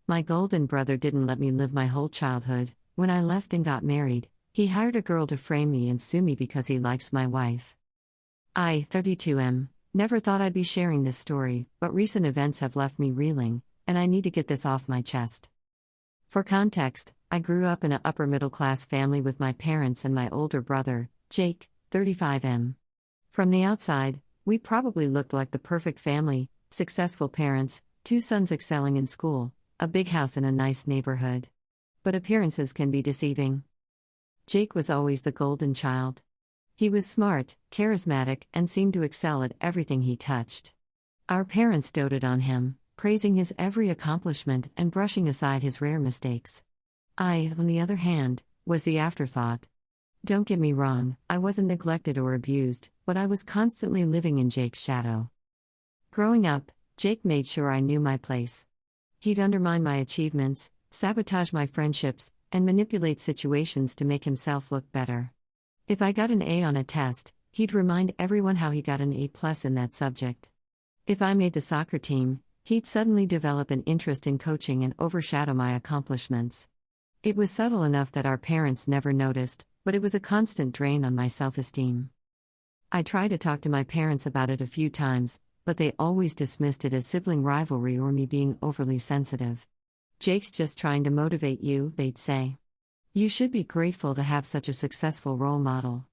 My golden brother didn't let me live my whole childhood. When I left and got married, he hired a girl to frame me and sue me because he likes my wife. I, 32M, never thought I'd be sharing this story, but recent events have left me reeling, and I need to get this off my chest. For context, I grew up in an upper-middle-class family with my parents and my older brother, Jake, 35M. From the outside, we probably looked like the perfect family: successful parents, 2 sons excelling in school, a big house in a nice neighborhood. But appearances can be deceiving. Jake was always the golden child. He was smart, charismatic, and seemed to excel at everything he touched. Our parents doted on him, praising his every accomplishment and brushing aside his rare mistakes. I, on the other hand, was the afterthought. Don't get me wrong, I wasn't neglected or abused, but I was constantly living in Jake's shadow. Growing up, Jake made sure I knew my place. He'd undermine my achievements, sabotage my friendships, and manipulate situations to make himself look better. If I got an A on a test, he'd remind everyone how he got an A+ in that subject. If I made the soccer team, he'd suddenly develop an interest in coaching and overshadow my accomplishments. It was subtle enough that our parents never noticed, but it was a constant drain on my self-esteem. I tried to talk to my parents about it a few times, but they always dismissed it as sibling rivalry or me being overly sensitive. "Jake's just trying to motivate you," they'd say. "You should be grateful to have such a successful role model."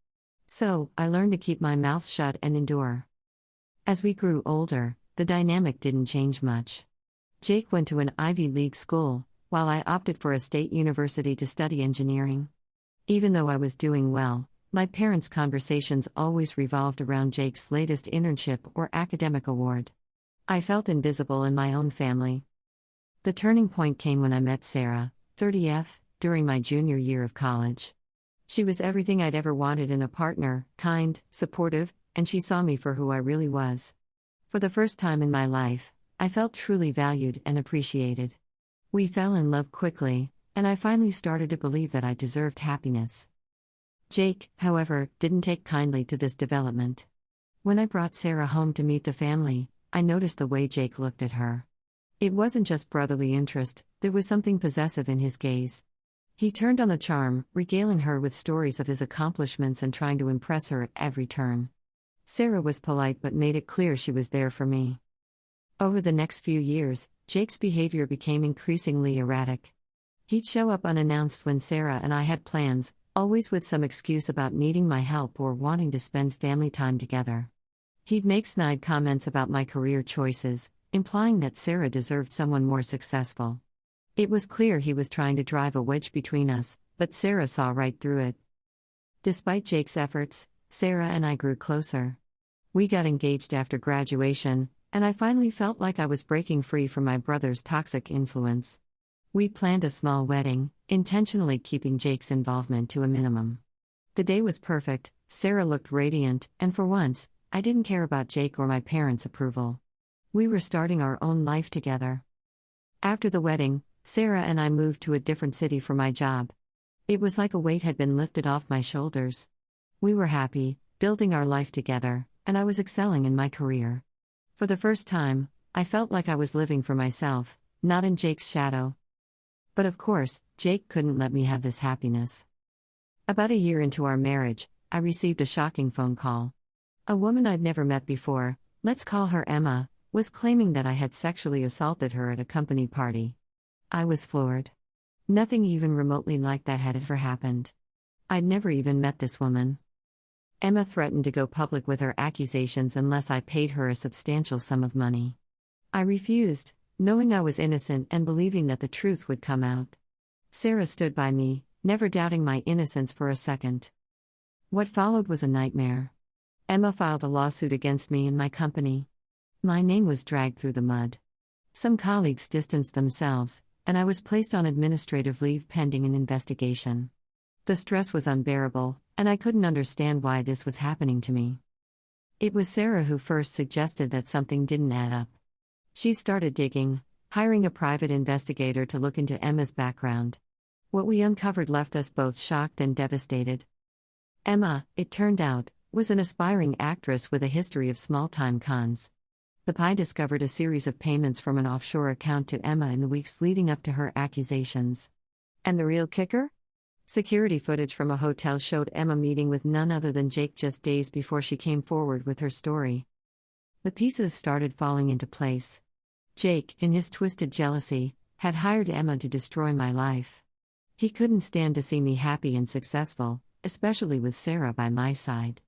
So, I learned to keep my mouth shut and endure. As we grew older, the dynamic didn't change much. Jake went to an Ivy League school, while I opted for a state university to study engineering. Even though I was doing well, my parents' conversations always revolved around Jake's latest internship or academic award. I felt invisible in my own family. The turning point came when I met Sarah, 30F, during my junior year of college. She was everything I'd ever wanted in a partner: kind, supportive, and she saw me for who I really was. For the first time in my life, I felt truly valued and appreciated. We fell in love quickly, and I finally started to believe that I deserved happiness. Jake, however, didn't take kindly to this development. When I brought Sarah home to meet the family, I noticed the way Jake looked at her. It wasn't just brotherly interest, there was something possessive in his gaze. He turned on the charm, regaling her with stories of his accomplishments and trying to impress her at every turn. Sarah was polite but made it clear she was there for me. Over the next few years, Jake's behavior became increasingly erratic. He'd show up unannounced when Sarah and I had plans, always with some excuse about needing my help or wanting to spend family time together. He'd make snide comments about my career choices, implying that Sarah deserved someone more successful. It was clear he was trying to drive a wedge between us, but Sarah saw right through it. Despite Jake's efforts, Sarah and I grew closer. We got engaged after graduation, and I finally felt like I was breaking free from my brother's toxic influence. We planned a small wedding, intentionally keeping Jake's involvement to a minimum. The day was perfect, Sarah looked radiant, and for once, I didn't care about Jake or my parents' approval. We were starting our own life together. After the wedding, Sarah and I moved to a different city for my job. It was like a weight had been lifted off my shoulders. We were happy, building our life together, and I was excelling in my career. For the first time, I felt like I was living for myself, not in Jake's shadow. But of course, Jake couldn't let me have this happiness. About a year into our marriage, I received a shocking phone call. A woman I'd never met before, let's call her Emma, was claiming that I had sexually assaulted her at a company party. I was floored. Nothing even remotely like that had ever happened. I'd never even met this woman. Emma threatened to go public with her accusations unless I paid her a substantial sum of money. I refused, knowing I was innocent and believing that the truth would come out. Sarah stood by me, never doubting my innocence for a second. What followed was a nightmare. Emma filed a lawsuit against me and my company. My name was dragged through the mud. Some colleagues distanced themselves, and I was placed on administrative leave pending an investigation. The stress was unbearable, and I couldn't understand why this was happening to me. It was Sarah who first suggested that something didn't add up. She started digging, hiring a private investigator to look into Emma's background. What we uncovered left us both shocked and devastated. Emma, it turned out, was an aspiring actress with a history of small-time cons. The PI discovered a series of payments from an offshore account to Emma in the weeks leading up to her accusations. And the real kicker? Security footage from a hotel showed Emma meeting with none other than Jake just days before she came forward with her story. The pieces started falling into place. Jake, in his twisted jealousy, had hired Emma to destroy my life. He couldn't stand to see me happy and successful, especially with Sarah by my side.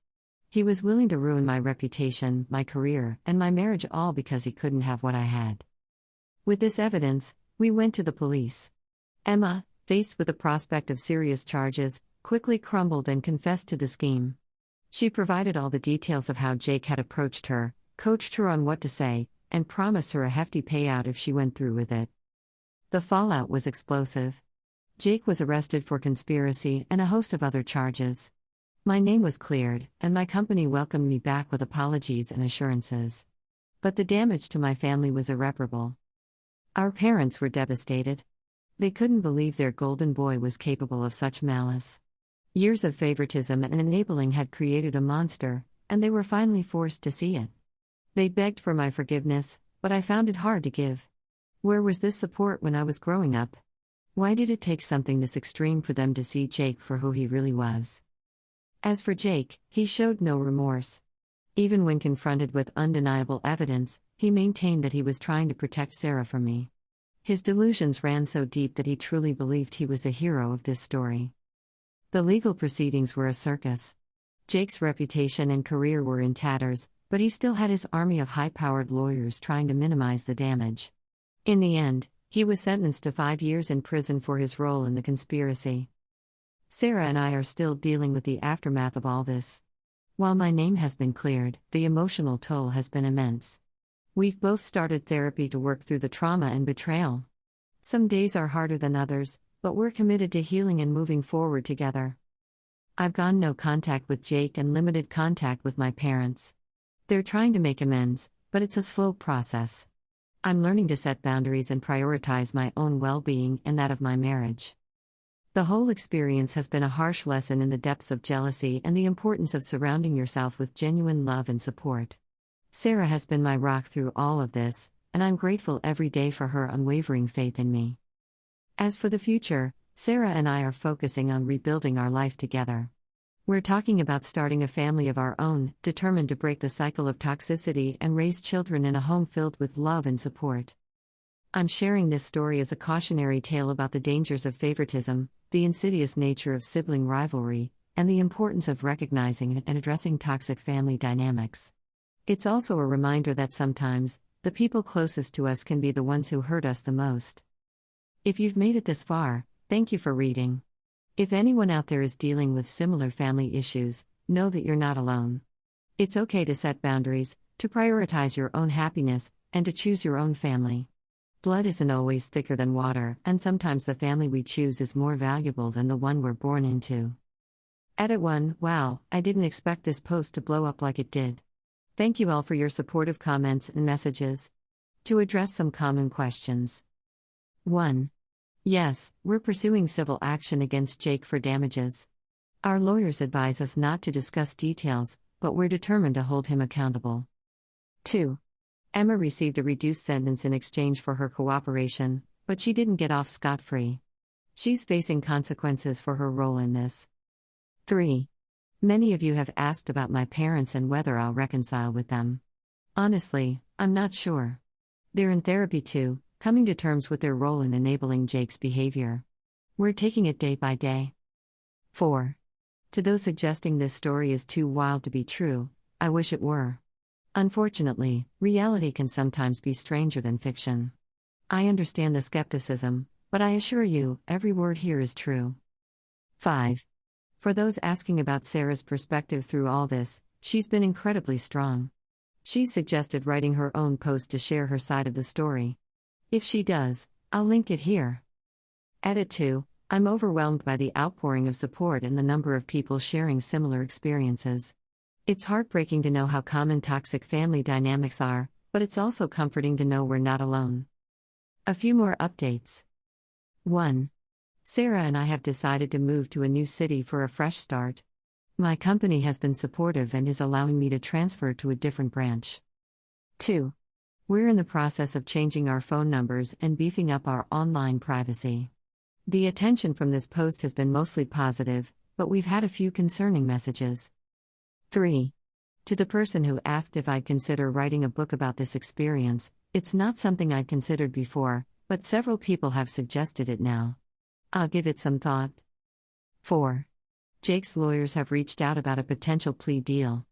He was willing to ruin my reputation, my career, and my marriage, all because he couldn't have what I had. With this evidence, we went to the police. Emma, faced with the prospect of serious charges, quickly crumbled and confessed to the scheme. She provided all the details of how Jake had approached her, coached her on what to say, and promised her a hefty payout if she went through with it. The fallout was explosive. Jake was arrested for conspiracy and a host of other charges. My name was cleared, and my company welcomed me back with apologies and assurances. But the damage to my family was irreparable. Our parents were devastated. They couldn't believe their golden boy was capable of such malice. Years of favoritism and enabling had created a monster, and they were finally forced to see it. They begged for my forgiveness, but I found it hard to give. Where was this support when I was growing up? Why did it take something this extreme for them to see Jake for who he really was? As for Jake, he showed no remorse. Even when confronted with undeniable evidence, he maintained that he was trying to protect Sarah from me. His delusions ran so deep that he truly believed he was the hero of this story. The legal proceedings were a circus. Jake's reputation and career were in tatters, but he still had his army of high-powered lawyers trying to minimize the damage. In the end, he was sentenced to 5 years in prison for his role in the conspiracy. Sarah and I are still dealing with the aftermath of all this. While my name has been cleared, the emotional toll has been immense. We've both started therapy to work through the trauma and betrayal. Some days are harder than others, but we're committed to healing and moving forward together. I've gone no contact with Jake and limited contact with my parents. They're trying to make amends, but it's a slow process. I'm learning to set boundaries and prioritize my own well-being and that of my marriage. The whole experience has been a harsh lesson in the depths of jealousy and the importance of surrounding yourself with genuine love and support. Sarah has been my rock through all of this, and I'm grateful every day for her unwavering faith in me. As for the future, Sarah and I are focusing on rebuilding our life together. We're talking about starting a family of our own, determined to break the cycle of toxicity and raise children in a home filled with love and support. I'm sharing this story as a cautionary tale about the dangers of favoritism, the insidious nature of sibling rivalry, and the importance of recognizing and addressing toxic family dynamics. It's also a reminder that sometimes, the people closest to us can be the ones who hurt us the most. If you've made it this far, thank you for reading. If anyone out there is dealing with similar family issues, know that you're not alone. It's okay to set boundaries, to prioritize your own happiness, and to choose your own family. Blood isn't always thicker than water, and sometimes the family we choose is more valuable than the one we're born into. Edit 1. Wow, I didn't expect this post to blow up like it did. Thank you all for your supportive comments and messages. To address some common questions. 1. Yes, we're pursuing civil action against Jake for damages. Our lawyers advise us not to discuss details, but we're determined to hold him accountable. 2. Emma received a reduced sentence in exchange for her cooperation, but she didn't get off scot-free. She's facing consequences for her role in this. 3. Many of you have asked about my parents and whether I'll reconcile with them. Honestly, I'm not sure. They're in therapy too, coming to terms with their role in enabling Jake's behavior. We're taking it day by day. 4. To those suggesting this story is too wild to be true, I wish it were. Unfortunately, reality can sometimes be stranger than fiction. I understand the skepticism, but I assure you, every word here is true. 5. For those asking about Sarah's perspective through all this, she's been incredibly strong. She's suggested writing her own post to share her side of the story. If she does, I'll link it here. Edit 2. I'm overwhelmed by the outpouring of support and the number of people sharing similar experiences. It's heartbreaking to know how common toxic family dynamics are, but it's also comforting to know we're not alone. A few more updates. 1. Sarah and I have decided to move to a new city for a fresh start. My company has been supportive and is allowing me to transfer to a different branch. 2. We're in the process of changing our phone numbers and beefing up our online privacy. The attention from this post has been mostly positive, but we've had a few concerning messages. 3. To the person who asked if I'd consider writing a book about this experience, it's not something I'd considered before, but several people have suggested it now. I'll give it some thought. 4. Jake's lawyers have reached out about a potential plea deal.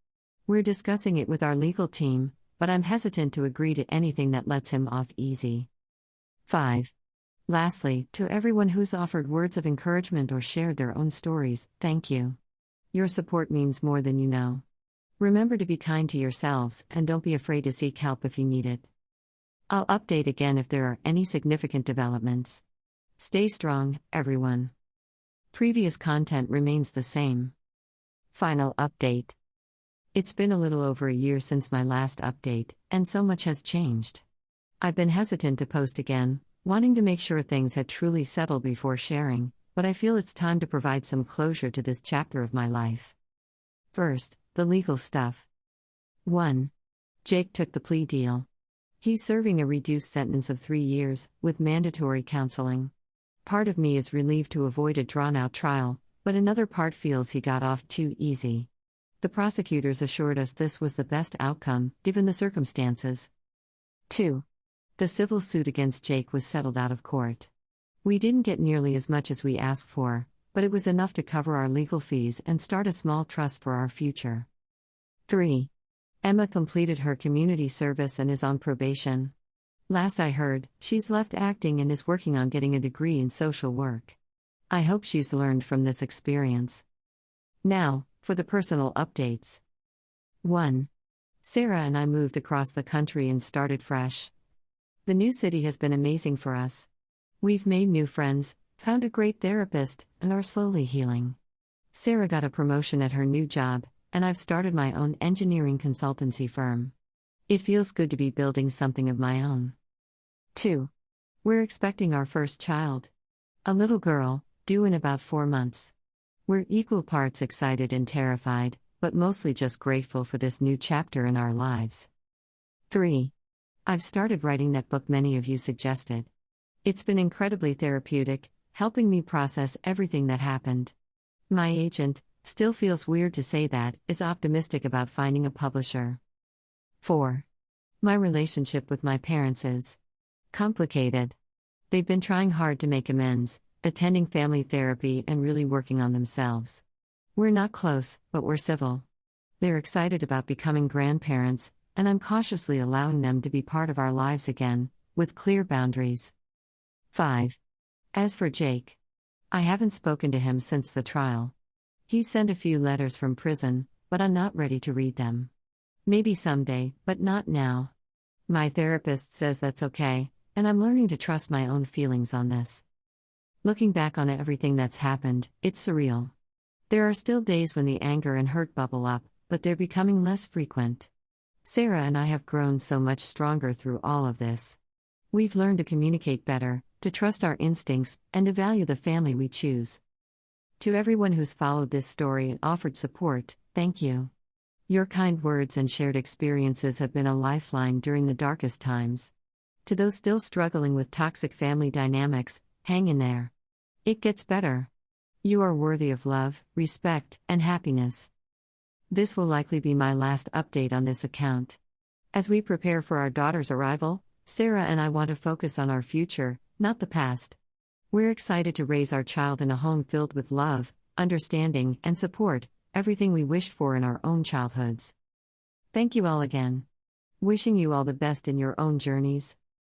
We're discussing it with our legal team, but I'm hesitant to agree to anything that lets him off easy. 5. Lastly, to everyone who's offered words of encouragement or shared their own stories, thank you. Your support means more than you know. Remember to be kind to yourselves and don't be afraid to seek help if you need it. I'll update again if there are any significant developments. Stay strong, everyone. Previous content remains the same. Final update. It's been a little over a year since my last update, and so much has changed. I've been hesitant to post again, wanting to make sure things had truly settled before sharing, but I feel it's time to provide some closure to this chapter of my life. First, the legal stuff. 1. Jake took the plea deal. He's serving a reduced sentence of 3 years, with mandatory counseling. Part of me is relieved to avoid a drawn-out trial, but another part feels he got off too easy. The prosecutors assured us this was the best outcome, given the circumstances. 2. The civil suit against Jake was settled out of court. We didn't get nearly as much as we asked for, but it was enough to cover our legal fees and start a small trust for our future. 3. Emma completed her community service and is on probation. Last I heard, she's left acting and is working on getting a degree in social work. I hope she's learned from this experience. Now, for the personal updates. 1. Sarah and I moved across the country and started fresh. The new city has been amazing for us. We've made new friends, found a great therapist, and are slowly healing. Sarah got a promotion at her new job, and I've started my own engineering consultancy firm. It feels good to be building something of my own. 2. We're expecting our first child. A little girl, due in about 4 months. We're equal parts excited and terrified, but mostly just grateful for this new chapter in our lives. 3. I've started writing that book many of you suggested. It's been incredibly therapeutic, helping me process everything that happened. My agent, still feels weird to say that, is optimistic about finding a publisher. 4. My relationship with my parents is complicated. They've been trying hard to make amends, attending family therapy and really working on themselves. We're not close, but we're civil. They're excited about becoming grandparents, and I'm cautiously allowing them to be part of our lives again, with clear boundaries. 5. As for Jake, I haven't spoken to him since the trial. He sent a few letters from prison, but I'm not ready to read them. Maybe someday, but not now. My therapist says that's okay, and I'm learning to trust my own feelings on this. Looking back on everything that's happened, it's surreal. There are still days when the anger and hurt bubble up, but they're becoming less frequent. Sarah and I have grown so much stronger through all of this. We've learned to communicate better, to trust our instincts, and to value the family we choose. To everyone who's followed this story and offered support, thank you. Your kind words and shared experiences have been a lifeline during the darkest times. To those still struggling with toxic family dynamics, hang in there. It gets better. You are worthy of love, respect, and happiness. This will likely be my last update on this account. As we prepare for our daughter's arrival, Sarah and I want to focus on our future, not the past. We're excited to raise our child in a home filled with love, understanding, and support, everything we wished for in our own childhoods. Thank you all again. Wishing you all the best in your own journeys.